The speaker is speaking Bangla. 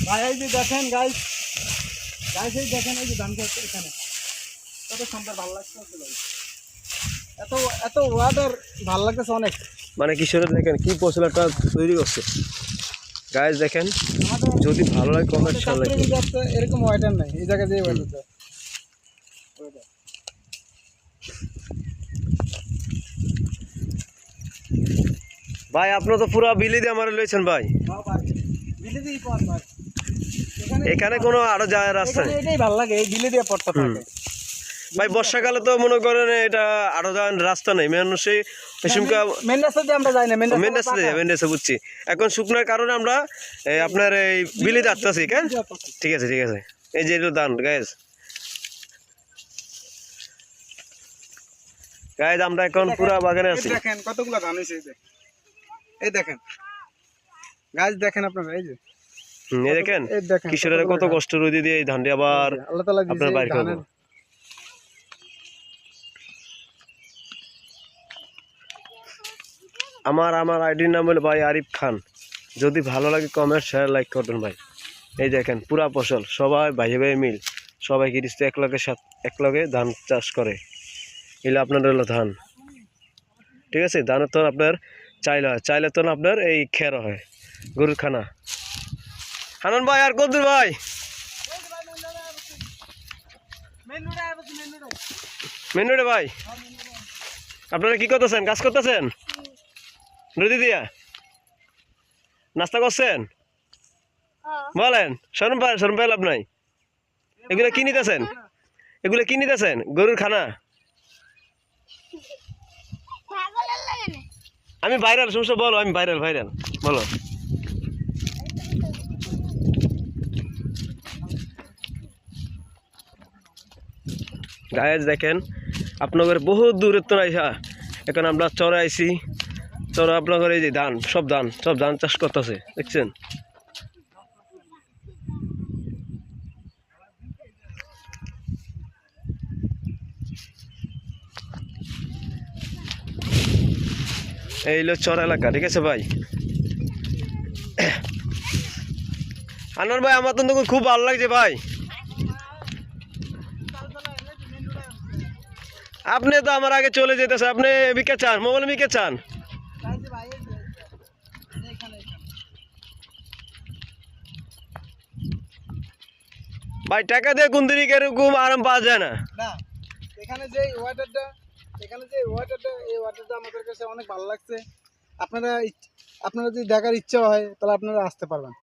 ভাই এই যে দেখেন গাইস, এই দেখেন এই যে ধান ক্ষেত এখানে কত সুন্দর ভালো লাগছে ভাই। এত এত ওয়াটার ভালো লাগতেছে অনেক। মানে কিশোরে দেখেন কি পশলাটা তৈরি করছে গাইস, দেখেন যদি ভালো লাগে কমেন্ট শেয়ার লাইক করুন। এরকম ওয়াটার নাই এই জায়গায় যে ওয়াটার। ভাই আপনি তো পুরো বিলি দিয়ে আমার লইছেন ভাই। হ্যাঁ ভাই, বিলে দিয়ে পথ ভাই। এখানে কোনো আরো যাওয়ার রাস্তা নেই। এটাই ভালো লাগে, এই বিলে দিয়ে পথটা থাকে ভাই। বর্ষাকালে তো মনে করেন এটা আরো যাওয়ার রাস্তা নেই মানুষে মেন রাস্তা দিয়ে আমরা যাই না, মেন রাস্তা বুঝছি। এখন শুকনার কারণে আমরা আপনার এই বিলিতে আসতেছি। হ্যাঁ ঠিক আছে ঠিক আছে। এই যে দান গাইজ, গাইজ আমরা এখন পুরা বাগানে আছি। দেখেন কতগুলো ধান হয়েছে এই দেখেন গাছ, দেখেন আপনারা এই যে এই দেখেন কিশোরের কত কষ্ট রোদে দিয়ে এই ধানটি আবার আল্লাহ তাআলা আপনার বাইর করবো। আমার আইডির নাম হলো ভাই আরিফ খান। যদি ভালো লাগে কমেন্ট শেয়ার লাইক করবেন ভাই। এই দেখেন পুরা ফসল সবাই ভাই ভাই মিল সবাই গিরিস্তে একলগে ধান চাষ করে। এলে আপনার হলো ধান, ঠিক আছে। ধানের তো আপনার চাইলে তো আপনার এই খের হয় গরুর খানা। হানন ভাই আর কদ্দুর ভাই, মেন রোডে ভাই আপনারা কি করতেছেন? কাজ করতেছেন নদী দিয়া? নাস্তা করছেন? বলেন। শরম পাই লাভ নাই। এগুলো কি নিতেছেন? গরুর খানা। আমি ভাইরাল, সমস্যা বলো। আমি ভাইরাল বলো। গায়েস দেখেন আপনাদের বহুত দূরের তো আইসা এখন আমরা চরে আইছি। চরে আপনাদের এই যে সব ধান চাষ করতেছে দেখছেন। এই হলো চর এলাকা, ঠিক আছে ভাই। আনোয়ার ভাই আমার তো খুব ভালো লাগছে ভাই। আপনি তো আমার আগে চলে যেতেছে, আপনি বিকে চান মোবাইল বিকে চান। ভাই টাকা দিয়ে কোন দিকে এরকম আরাম পাওয়া যায় না। এখানে যে ওয়াটারটা এই ওয়াটারটা আমাদের কাছে অনেক ভালো লাগছে। আপনারা যদি দেখার ইচ্ছা হয় তাহলে আপনারা আসতে পারবেন।